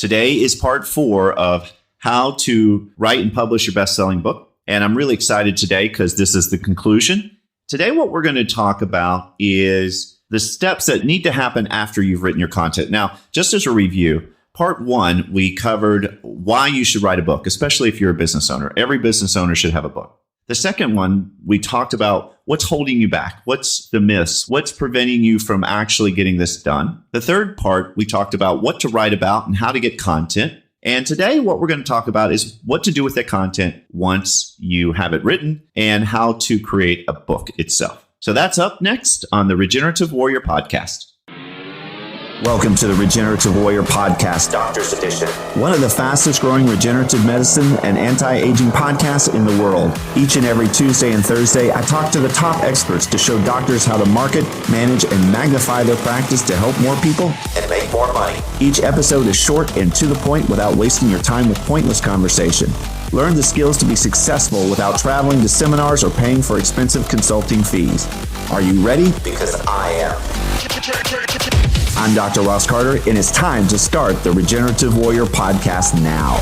Today is part 4 of how to write and publish your best-selling book. And I'm really excited today because this is the conclusion. Today, what we're going to talk about is the steps that need to happen after you've written your content. Now, just as a review, part 1, we covered why you should write a book, especially if you're a business owner. Every business owner should have a book. The second one, we talked about what's holding you back. What's the myths? What's preventing you from actually getting this done? The third part, we talked about what to write about and how to get content. And today, what we're going to talk about is what to do with that content once you have it written and how to create a book itself. So that's up next on the Regenerative Warrior Podcast. Welcome to the Regenerative Warrior Podcast, Doctor's Edition, one of the fastest growing regenerative medicine and anti-aging podcasts in the world. Each and every Tuesday and Thursday, I talk to the top experts to show doctors how to market, manage, and magnify their practice to help more people and make more money. Each episode is short and to the point without wasting your time with pointless conversation. Learn the skills to be successful without traveling to seminars or paying for expensive consulting fees. Are you ready? Because I am. I'm Dr. Ross Carter, and it's time to start the Regenerative Warrior Podcast now.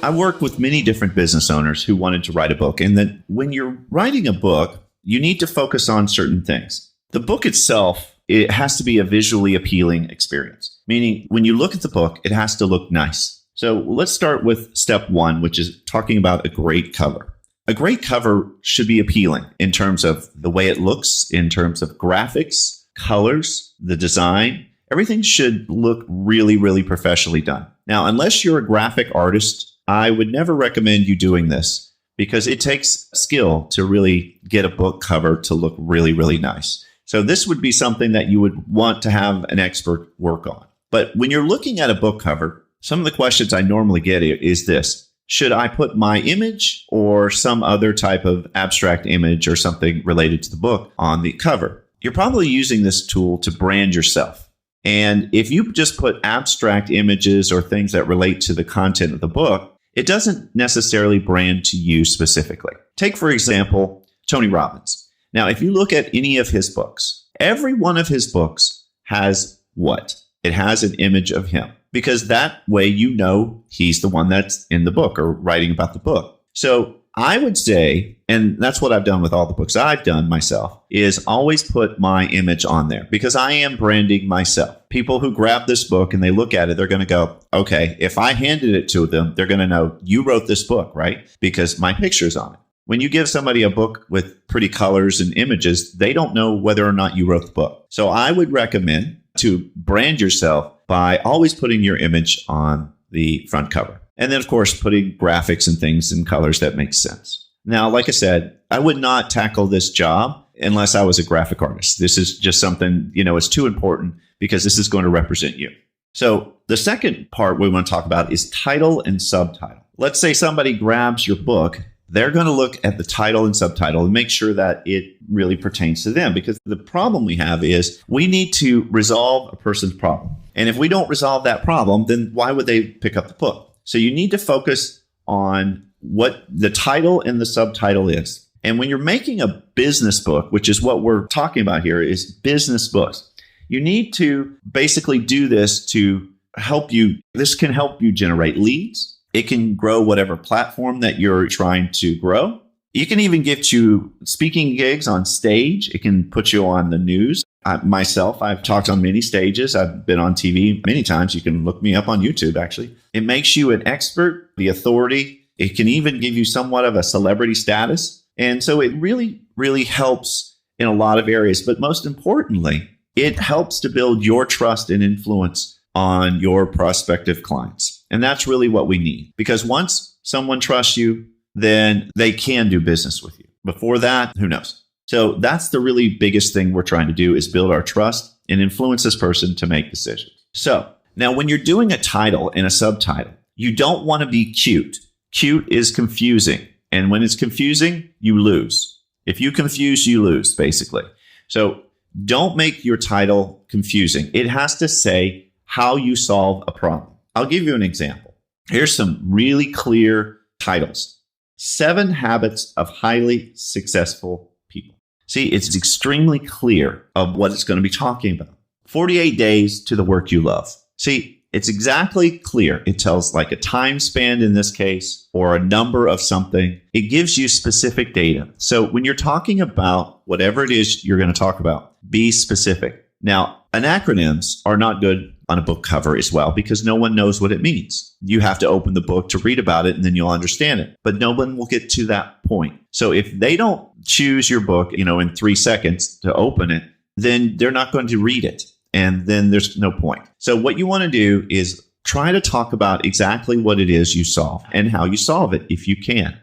I work with many different business owners who wanted to write a book, and that when you're writing a book, you need to focus on certain things. The book itself, it has to be a visually appealing experience, meaning when you look at the book, it has to look nice. So let's start with step 1, which is talking about a great cover. A great cover should be appealing in terms of the way it looks, in terms of graphics, colors, the design. Everything should look really, really professionally done. Now, unless you're a graphic artist, I would never recommend you doing this because it takes skill to really get a book cover to look really, really nice. So this would be something that you would want to have an expert work on. But when you're looking at a book cover, some of the questions I normally get is this. Should I put my image or some other type of abstract image or something related to the book on the cover? You're probably using this tool to brand yourself. And if you just put abstract images or things that relate to the content of the book, it doesn't necessarily brand to you specifically. Take, for example, Tony Robbins. Now, if you look at any of his books, every one of his books has what? It has an image of him. Because that way you know he's the one that's in the book or writing about the book. So I would say, and that's what I've done with all the books I've done myself, is always put my image on there because I am branding myself. People who grab this book and they look at it, they're going to go, okay, if I handed it to them, they're going to know you wrote this book, right? Because my picture's on it. When you give somebody a book with pretty colors and images, they don't know whether or not you wrote the book. So I would recommend to brand yourself by always putting your image on the front cover. And then, of course, putting graphics and things in colors that make sense. Now, like I said, I would not tackle this job unless I was a graphic artist. This is just something, it's too important because this is going to represent you. So the second part we want to talk about is title and subtitle. Let's say somebody grabs your book. They're going to look at the title and subtitle and make sure that it really pertains to them. Because the problem we have is we need to resolve a person's problem. And if we don't resolve that problem, then why would they pick up the book? So you need to focus on what the title and the subtitle is. And when you're making a business book, which is what we're talking about here, is business books, you need to basically do this to help you. This can help you generate leads. It can grow whatever platform that you're trying to grow. You can even get you speaking gigs on stage. It can put you on the news. Myself, I've talked on many stages. I've been on TV many times. You can look me up on YouTube, actually. It makes you an expert, the authority. It can even give you somewhat of a celebrity status. And so it really, really helps in a lot of areas. But most importantly, it helps to build your trust and influence on your prospective clients. And that's really what we need. Because once someone trusts you, then they can do business with you. Before that, who knows? So that's the really biggest thing we're trying to do is build our trust and influence this person to make decisions. So now when you're doing a title and a subtitle, you don't want to be cute. Cute is confusing. And when it's confusing, you lose. If you confuse, you lose, basically. So don't make your title confusing. It has to say how you solve a problem. I'll give you an example. Here's some really clear titles. 7 Habits of Highly Successful People. See, it's extremely clear of what it's going to be talking about. 48 days to the work you love. See, it's exactly clear. It tells like a time span in this case, or a number of something. It gives you specific data. So when you're talking about whatever it is you're going to talk about, be specific. Now, acronyms are not good on a book cover as well because no one knows what it means. You have to open the book to read about it and then you'll understand it. But no one will get to that point. So if they don't choose your book, in 3 seconds to open it, then they're not going to read it. And then there's no point. So what you want to do is try to talk about exactly what it is you solve and how you solve it if you can.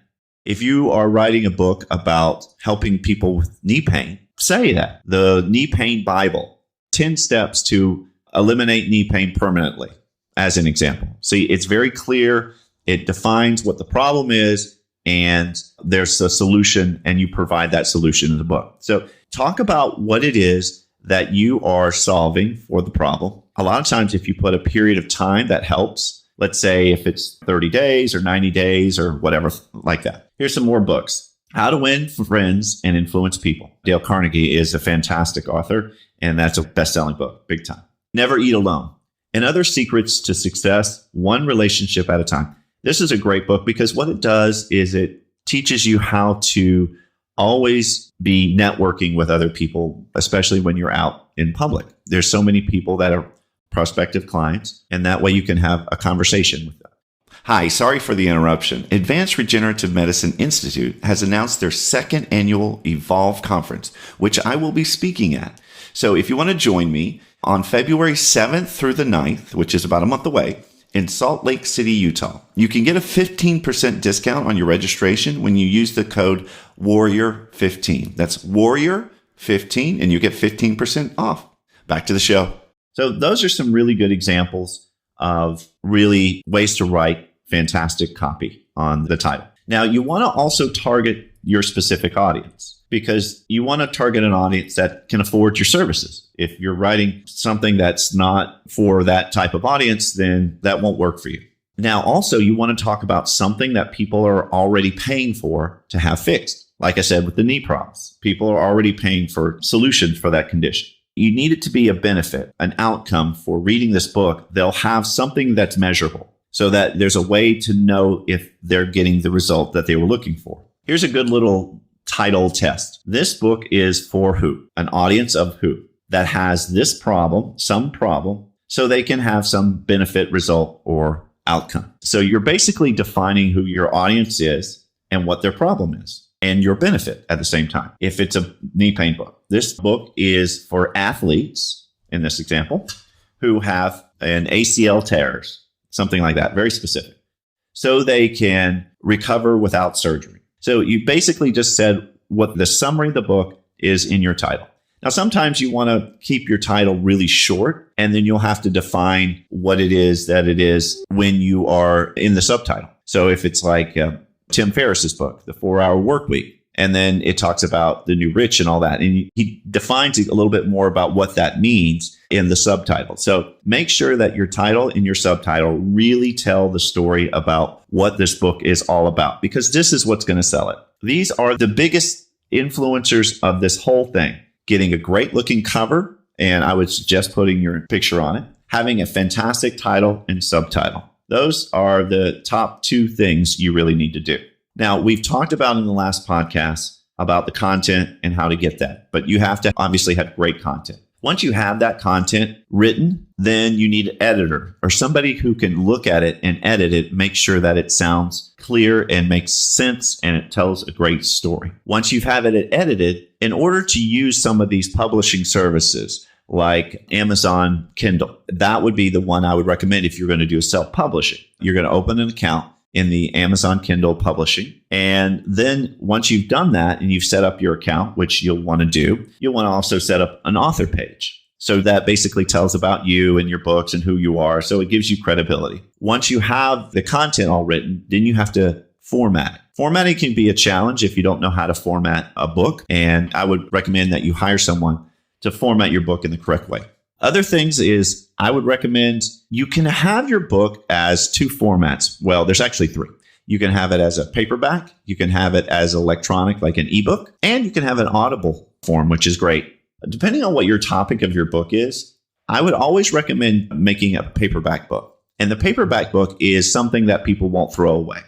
If you are writing a book about helping people with knee pain, say that. The Knee Pain Bible, 10 steps to eliminate knee pain permanently, as an example. See, it's very clear. It defines what the problem is, and there's a solution, and you provide that solution in the book. So talk about what it is that you are solving for the problem. A lot of times, if you put a period of time, that helps. Let's say if it's 30 days or 90 days or whatever like that. Here's some more books. How to Win Friends and Influence People. Dale Carnegie is a fantastic author, and that's a best-selling book, big time. Never Eat Alone. And Other Secrets to Success, One Relationship at a Time. This is a great book because what it does is it teaches you how to always be networking with other people, especially when you're out in public. There's so many people that are prospective clients, and that way you can have a conversation with them. Hi, sorry for the interruption. Advanced Regenerative Medicine Institute has announced their second annual Evolve Conference, which I will be speaking at. So if you want to join me on February 7th through the 9th, which is about a month away, in Salt Lake City, Utah, you can get a 15% discount on your registration when you use the code WARRIOR15. That's WARRIOR15, and you get 15% off. Back to the show. So those are some really good examples of really ways to write fantastic copy on the title. Now, you want to also target your specific audience because you want to target an audience that can afford your services. If you're writing something that's not for that type of audience, then that won't work for you. Now, also, you want to talk about something that people are already paying for to have fixed. Like I said, with the knee problems, people are already paying for solutions for that condition. You need it to be a benefit, an outcome for reading this book. They'll have something that's measurable so that there's a way to know if they're getting the result that they were looking for. Here's a good little title test. This book is for who? An audience of who? That has this problem, some problem, so they can have some benefit, result, or outcome. So you're basically defining who your audience is and what their problem is, and your benefit at the same time. If it's a knee pain book, this book is for athletes, in this example, who have an ACL tears, something like that, very specific, so they can recover without surgery. So you basically just said what the summary of the book is in your title. Now, sometimes you want to keep your title really short, and then you'll have to define what it is that it is when you are in the subtitle. So if it's like Tim Ferriss's book, The 4-Hour Workweek, and then it talks about the new rich and all that. And he defines a little bit more about what that means in the subtitle. So make sure that your title and your subtitle really tell the story about what this book is all about, because this is what's going to sell it. These are the biggest influencers of this whole thing. Getting a great looking cover, and I would suggest putting your picture on it, having a fantastic title and subtitle. Those are the top two things you really need to do. Now, we've talked about in the last podcast about the content and how to get that, but you have to obviously have great content. Once you have that content written, then you need an editor or somebody who can look at it and edit it, make sure that it sounds clear and makes sense and it tells a great story. Once you've had it edited, in order to use some of these publishing services like Amazon Kindle, that would be the one I would recommend if you're going to do a self-publishing. You're going to open an account in the Amazon Kindle publishing. And then once you've done that and you've set up your account, which you'll want to do, you'll want to also set up an author page. So that basically tells about you and your books and who you are. So it gives you credibility. Once you have the content all written, then you have to format it. Formatting can be a challenge if you don't know how to format a book. And I would recommend that you hire someone to format your book in the correct way. Other things is I would recommend you can have your book as two formats. Well, there's actually three. You can have it as a paperback. You can have it as electronic, like an ebook, and you can have an audible form, which is great. Depending on what your topic of your book is, I would always recommend making a paperback book. And the paperback book is something that people won't throw away.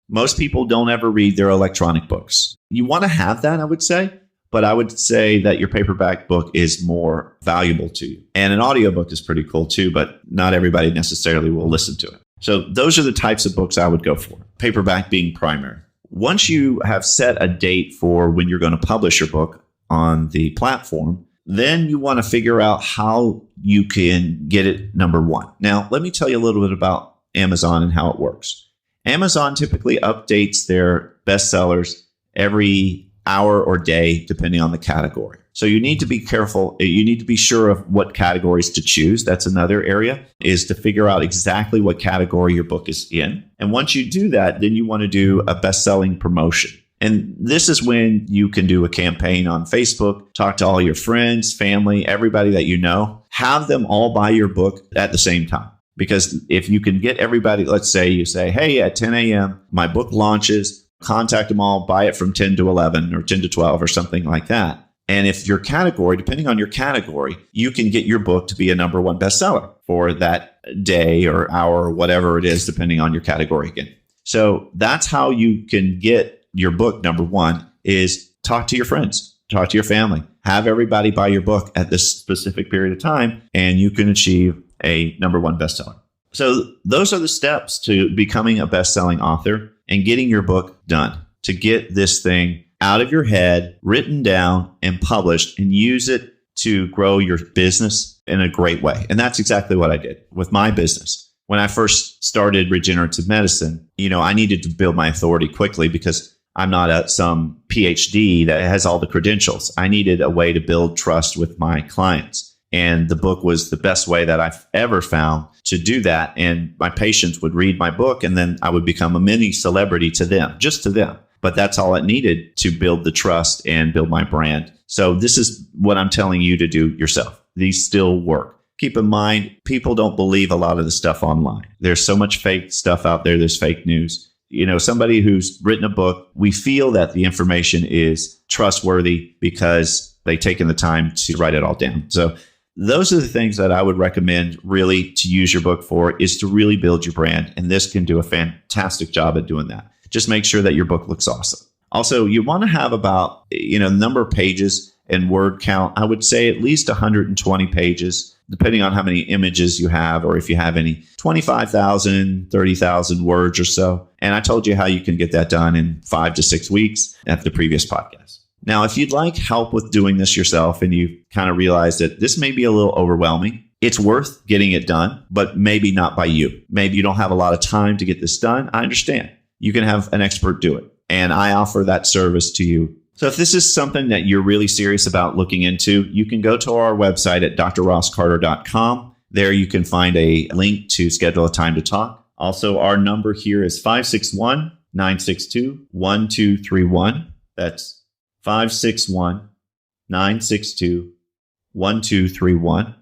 Most people don't ever read their electronic books. You want to have that, I would say, but I would say that your paperback book is more valuable to you. And an audiobook is pretty cool too, but not everybody necessarily will listen to it. So those are the types of books I would go for, paperback being primary. Once you have set a date for when you're going to publish your book on the platform, then you want to figure out how you can get it number one. Now, let me tell you a little bit about Amazon and how it works. Amazon typically updates their bestsellers every hour or day, depending on the category. So you need to be careful. You need to be sure of what categories to choose. That's another area, is to figure out exactly what category your book is in. And once you do that, then you want to do a best-selling promotion. And this is when you can do a campaign on Facebook, talk to all your friends, family, everybody that you know, have them all buy your book at the same time. Because if you can get everybody, let's say you say, hey, at 10 a.m., my book launches, contact them all, buy it from 10 to 11 or 10 to 12 or something like that. And if your category, depending on your category, you can get your book to be a number one bestseller for that day or hour or whatever it is, depending on your category again. So that's how you can get your book number one, is talk to your friends, talk to your family, have everybody buy your book at this specific period of time, and you can achieve a number one bestseller. So those are the steps to becoming a best-selling author and getting your book done, to get this thing out of your head, written down and published, and use it to grow your business in a great way. And that's exactly what I did with my business. When I first started regenerative medicine, I needed to build my authority quickly because I'm not some PhD that has all the credentials. I needed a way to build trust with my clients. And the book was the best way that I've ever found to do that. And my patients would read my book, and then I would become a mini celebrity to them, just to them. But that's all it needed to build the trust and build my brand. So this is what I'm telling you to do yourself. These still work. Keep in mind, people don't believe a lot of the stuff online. There's so much fake stuff out there. There's fake news. Somebody who's written a book, we feel that the information is trustworthy because they've taken the time to write it all down. So those are the things that I would recommend really to use your book for, is to really build your brand. And this can do a fantastic job at doing that. Just make sure that your book looks awesome. Also, you want to have about, number of pages and word count. I would say at least 120 pages, depending on how many images you have, or if you have any, 25,000, 30,000 words or so. And I told you how you can get that done in 5 to 6 weeks at the previous podcast. Now, if you'd like help with doing this yourself and you kind of realize that this may be a little overwhelming, it's worth getting it done, but maybe not by you. Maybe you don't have a lot of time to get this done. I understand. You can have an expert do it. And I offer that service to you. So if this is something that you're really serious about looking into, you can go to our website at drrosscarter.com. There you can find a link to schedule a time to talk. Also, our number here is 561-962-1231. That's 561-962-1231.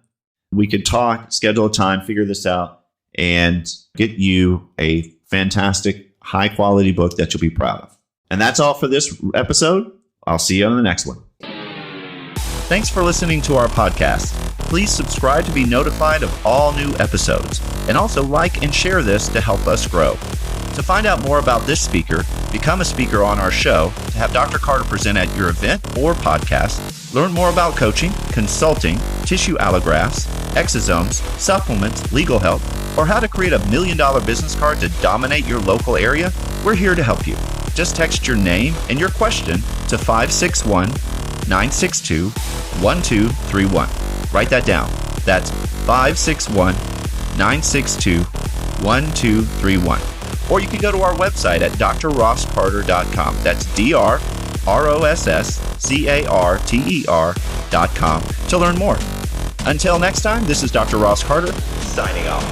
We could talk, schedule a time, figure this out, and get you a fantastic, high-quality book that you'll be proud of. And that's all for this episode. I'll see you on the next one. Thanks for listening to our podcast. Please subscribe to be notified of all new episodes. And also like and share this to help us grow. To find out more about this speaker, become a speaker on our show, to have Dr. Carter present at your event or podcast, learn more about coaching, consulting, tissue allografts, exosomes, supplements, legal help, or how to create $1 million business card to dominate your local area, we're here to help you. Just text your name and your question to 561-962-1231. Write that down. That's 561-962-1231. Or you can go to our website at drrosscarter.com. That's drrosscarter.com to learn more. Until next time, this is Dr. Ross Carter, signing off.